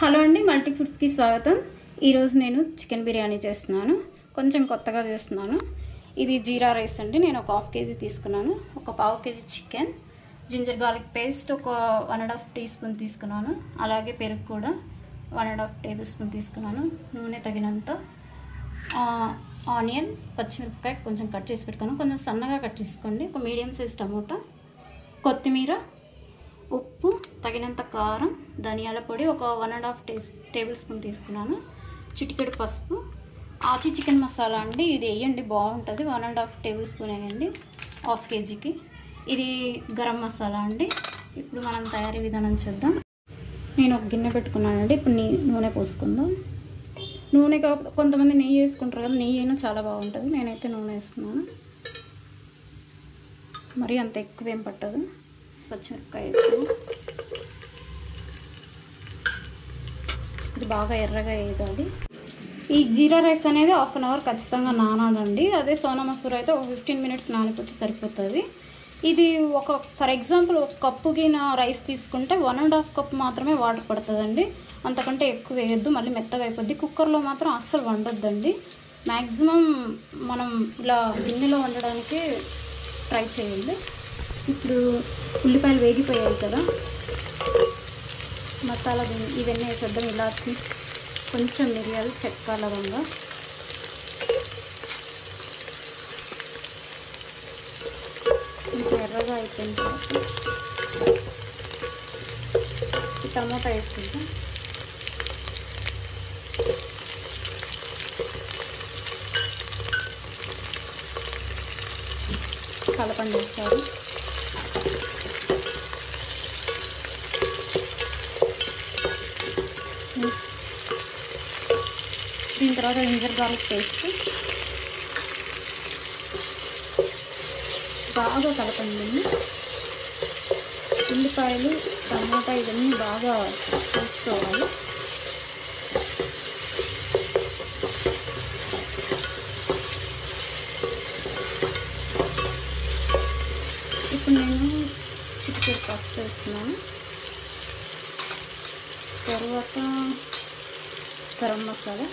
Hello అండి, multi ఫుడ్స్కి స్వాగతం. ఈరోజు నేను చికెన్ బిర్యానీ చేస్తున్నాను. కొంచెం కొత్తగా చేస్తున్నాను. ఇది జీరా రైస్ అండి. నేను ఒక హాఫ్ కేజీ తీసుకున్నాను. ఒక పావు KG chicken, ginger garlic paste ఒక 1.5 టీ స్పూన్ తీసుకున్నాను. అలాగే పెరుగు కూడా 1.5 టేబుల్ స్పూన్ తీసుకున్నాను. నూనె తగినంత, ఆనియన్, పచ్చిమిరపకాయ కొంచెం కట్ చేసి పెట్టుకున్నాను. కొంచెం సన్నగా కట్ చేసుకోండి. ఒక మీడియం సైజ్ టమోటా, కొత్తిమీర, ఉప్పు, తగినంత కారం, ధనియాల పొడి ఒక 1.5 టేబుల్ స్పూన్ తీసుకున్నాను. చిటికెడు పసుపు, ఆచి చికెన్ మసాలా అండి, ఇది వేయండి బాగుంటుంది. 1.5 టేబుల్ స్పూన్ వేయండి హాఫ్ కేజీకి. ఇది గరం మసాలా అండి. ఇప్పుడు మనం తయారీ విధానం చూద్దాం. నేను ఒక గిన్నె పెట్టుకున్నానండి. ఇప్పుడు నూనె పోసుకుందాం. నూనె కొంతమంది నెయ్యి వేసుకుంటారు కదా, నెయ్యి అయినా చాలా బాగుంటుంది. నేనైతే నూనె వేసుకున్నాను. మరి అంత ఎక్కువేం పట్టదు. పచ్చిమిరపకాయ వేస్తాను. ఇది బాగా ఎర్రగా వేయాలి. ఈ జీరా రైస్ అనేది 1/2 అవర్ ఖచ్చితంగా నానాలండి. అదే సోనా మసూర అయితే ఒక 15 మినిట్స్ నానిపోతే సరిపోతుంది. ఇది ఫర్ ఎగ్జాంపుల్ ఒక కప్పుకి నా రైస్ తీసుకుంటే 1.5 కప్ మాత్రమే వాటర్ పడుతుందండి. అంతకంటే ఎక్కువ వేయొద్దు, మళ్ళీ మెత్తగా అయిపోద్ది. కుక్కర్లో మాత్రం అస్సలు వండొద్దండి. మ్యాక్సిమం మనం ఇలా గిన్నెలో వండడానికి ట్రై చేయండి. ఇప్పుడు ఉల్లిపాయలు వేగిపోయాయి కదా, మసాలా ఇవన్నీ వేసేద్దాం. ఇలాచి, కొంచెం మిరియాలు, చెక్క, లవంగా, కొంచెం ఎర్రగా అయిపోయిన తర్వాత టమాటా వేసుకుంటాం. కలపండి వేస్తారు. దీని తర్వాత జింజర్ గార్లిక్ పేస్ట్ బాగా కలపండి. ఉల్లిపాయలు, టమాటా ఇవన్నీ బాగా వేసుకోవాలి. ఇప్పుడు నేను చిటికెడు పసుపు వేస్తున్నాను. తర్వాత గరం మసాలా,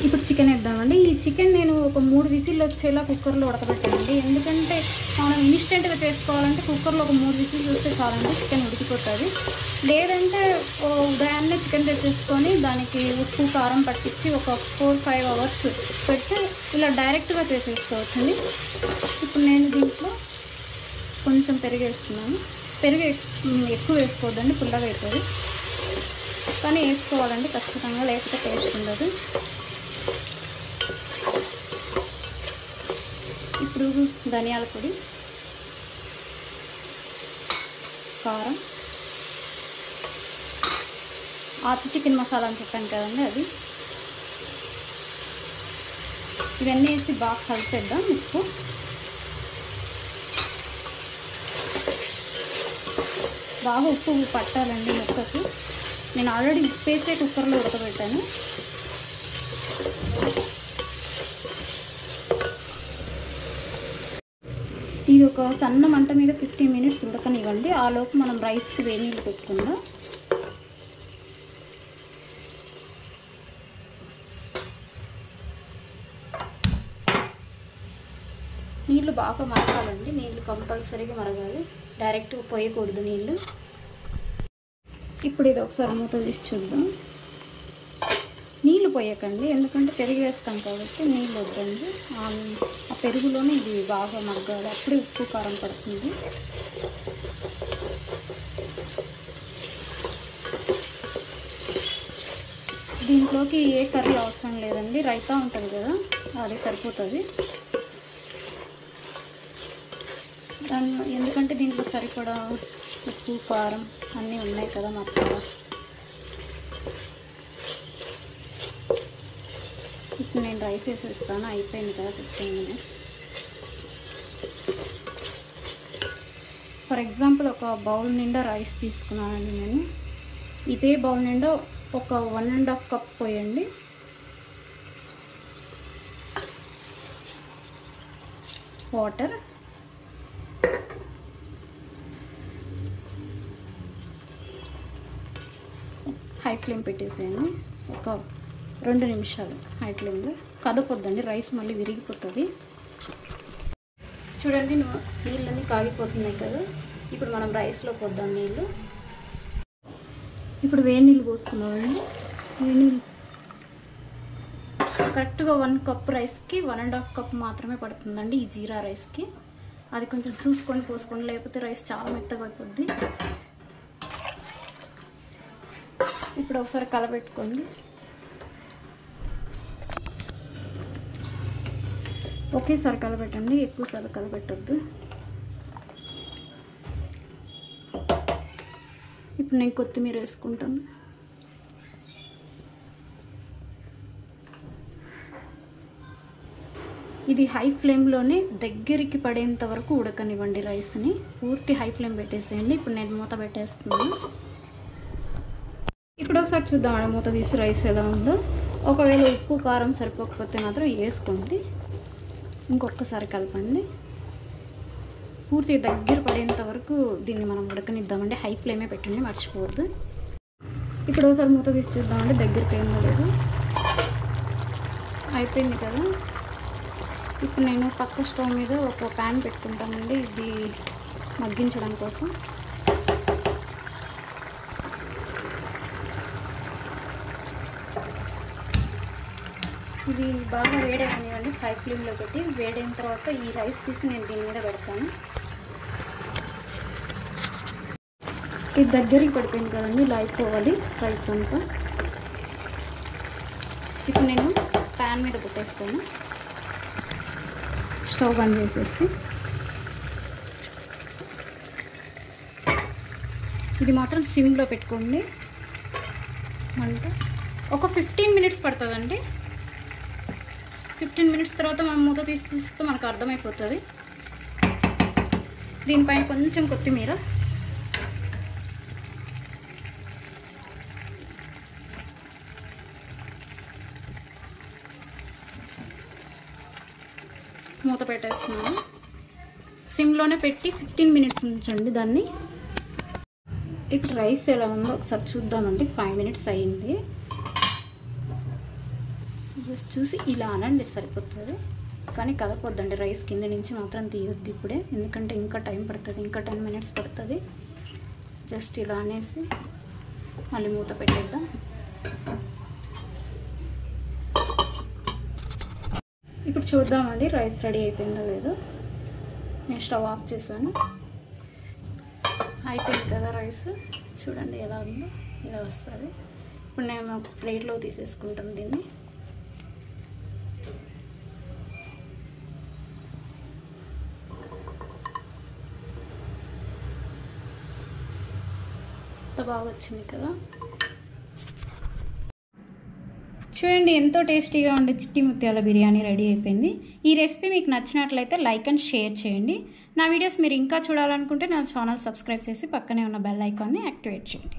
ఇప్పుడు చికెన్ వేద్దామండి. ఈ చికెన్ నేను ఒక 3 విజిల్లు వచ్చేలా కుక్కర్లో ఉడకబెట్టానండి. ఎందుకంటే మనం ఇన్స్టెంట్గా చేసుకోవాలంటే కుక్కర్లో ఒక 3 విజిల్లు వస్తే చాలండి, చికెన్ ఉడికిపోతుంది. లేదంటే ఉదయాన్నే చికెన్ తెచ్చేసుకొని దానికి ఉప్పు కారం పట్టించి ఒక 4-5 అవర్స్ పెడితే ఇలా డైరెక్ట్గా చేసేసుకోవచ్చండి. ఇప్పుడు నేను దీంట్లో కొంచెం పెరుగు వేస్తున్నాను. పెరుగు ఎక్కువ వేసుకోవద్దండి, పుల్లగా అవుతుంది. కానీ వేసుకోవాలండి ఖచ్చితంగా, లేకపోతే టేస్ట్ ఉండదు. ఇప్పుడు ధనియాల పొడి, కారం, ఆచి చికెన్ మసాలా అని చెప్పాను కదండి, అది. ఇవన్నీ వేసి బాగా కలిపేద్దాం. ఉప్పు, బాగా ఉప్పు పట్టాలండి ముక్కకి. నేను ఆల్రెడీ ఉప్పు వేసే కుక్కర్లో ఉడకబెట్టాను. ఇది ఒక సన్న మంట మీద 15 మినిట్స్ ఉడకనివ్వండి. ఆ లోపు మనం రైస్కి వేడి నీళ్ళు పెట్టుకుందాం. నీళ్ళు బాగా మరగాలండి. నీళ్ళు కంపల్సరీగా మరగాలి, డైరెక్ట్గా పోయకూడదు నీళ్ళు. ఇప్పుడు ఇది ఒకసారి మూత తీసి చూద్దాం. నీళ్ళు పోయకండి, ఎందుకంటే పెరుగు వేస్తాం కాబట్టి నీళ్ళు వద్దండి. ఆ పెరుగులోనే ఇది బాగా మరగాలి, అప్పుడే ఉప్పు కారం పడుతుంది. దీంట్లోకి ఏ కర్రీ అవసరం లేదండి, రైతా ఉంటుంది కదా, అది సరిపోతుంది. ఎందుకంటే దీంట్లో సరిపడా ఉప్పు కారం అన్నీ ఉన్నాయి కదా, మసాలా. ఇప్పుడు నేను రైస్ వేసేస్తాను. అయిపోయింది కదా 15 మినిట్స్. ఫర్ ఎగ్జాంపుల్ ఒక బౌల్ నిండా రైస్ తీసుకున్నానండి నేను. ఇదే బౌల్ నిండా ఒక 1.5 కప్ పోయండి. వాటర్, హై ఫ్లేమ్ పెట్టేసేయండి. ఒక 2 నిమిషాలు హై ఫ్లేమ్లో. కదపొద్దండి, రైస్ మళ్ళీ విరిగిపోతుంది. చూడండి నీళ్ళన్నీ కాగిపోతున్నాయి కదా. ఇప్పుడు మనం రైస్లో పోద్దాం నీళ్ళు. ఇప్పుడు వేడి నీళ్ళు పోసుకుందామండి. వేడి నీళ్ళు కరెక్ట్గా 1 కప్ రైస్కి 1.5 కప్ మాత్రమే పడుతుందండి ఈ జీరా రైస్కి. అది కొంచెం చూసుకొని పోసుకోండి, లేకపోతే రైస్ చాలా మెత్తగా అయిపోద్ది. ఇప్పుడు ఒకసారి కలబెట్టుకోండి. ఒకేసారి కలబెట్టండి, ఎక్కువసార్లు కలబెట్టొద్దు. ఇప్పుడు నేను కొత్తిమీర వేసుకుంటాను. ఇది హై ఫ్లేమ్లోనే దగ్గరికి పడేంత వరకు ఉడకనివ్వండి రైస్ని. పూర్తి హై ఫ్లేమ్ పెట్టేసేయండి. ఇప్పుడు నేను మూత పెట్టేస్తున్నాను. ఇప్పుడు ఒకసారి చూద్దాం మూత తీసి రైస్ ఎలా ఉందో. ఒకవేళ ఉప్పు కారం సరిపోకపోతే మాత్రం వేసుకోండి. ఇంకొకసారి కలపండి. పూర్తి దగ్గర పడేంత వరకు దీన్ని మనం ఉడకనిద్దామండి. హై ఫ్లేమే పెట్టండి, మర్చిపోవద్దు. ఇప్పుడు ఒకసారి మూత తీసి చూద్దామండి దగ్గరికి ఏమో లేదు. అయిపోయింది కదా. ఇప్పుడు నేను పక్క స్టవ్ మీద ఒక ప్యాన్ పెట్టుకుంటానండి, ఇది మగ్గించడం కోసం. ఇది బాగా వేడైనివ్వండి. హై ఫ్లేమ్లో పెట్టి వేడైన తర్వాత ఈ రైస్ తీసి నేను దీని మీద పెడతాను. ఇది దగ్గరికి పడిపోయింది కదండి, ఇలా అయిపోవాలి రైస్ అంతా. ఇప్పుడు నేను ప్యాన్ మీద పెట్టేస్తాను. స్టవ్ బంద్ చేసేసి ఇది మాత్రం సిమ్లో పెట్టుకోండి. మంట ఒక 15 మినిట్స్ పడుతుందండి. 15 మినిట్స్ తర్వాత మనం మూత తీసి చూస్తే మనకు అర్థమైపోతుంది. దీనిపైన కొంచెం కొత్తిమీర, మూత పెట్టేస్తున్నాను. సిమ్లోనే పెట్టి 15 మినిట్స్ ఉంచండి దాన్ని. ఇప్పుడు రైస్ ఎలా ఉందో ఒకసారి చూద్దామండి. 5 మినిట్స్ అయ్యింది. జస్ట్ చూసి ఇలా అనండి, సరిపోతుంది. కానీ కదపొద్దండి, రైస్ కింద నుంచి మాత్రం తీయొద్దు ఇప్పుడే, ఎందుకంటే ఇంకా టైం పడుతుంది. ఇంకా 10 మినిట్స్ పడుతుంది. జస్ట్ ఇలా అనేసి మళ్ళీ మూత పెట్టేద్దాం. ఇప్పుడు చూద్దామండి రైస్ రెడీ అయిపోయిందో లేదో. నేను స్టవ్ ఆఫ్ చేశాను. అయిపోయింది కదా రైస్. చూడండి ఎలా ఉందో, ఇలా వస్తుంది. ఇప్పుడు నేను ఒక ప్లేట్లో తీసేసుకుంటాను దీన్ని. బాగా వచ్చింది కదా. చూడండి ఎంతో టేస్టీగా ఉండే చిట్టి ముత్యాల బిర్యానీ రెడీ అయిపోయింది. ఈ రెసిపీ మీకు నచ్చినట్లయితే లైక్ అండ్ షేర్ చేయండి. నా వీడియోస్ మీరు ఇంకా చూడాలనుకుంటే నా ఛానల్ సబ్స్క్రైబ్ చేసి పక్కనే ఉన్న బెల్ ఐకాన్ని యాక్టివేట్ చేయండి.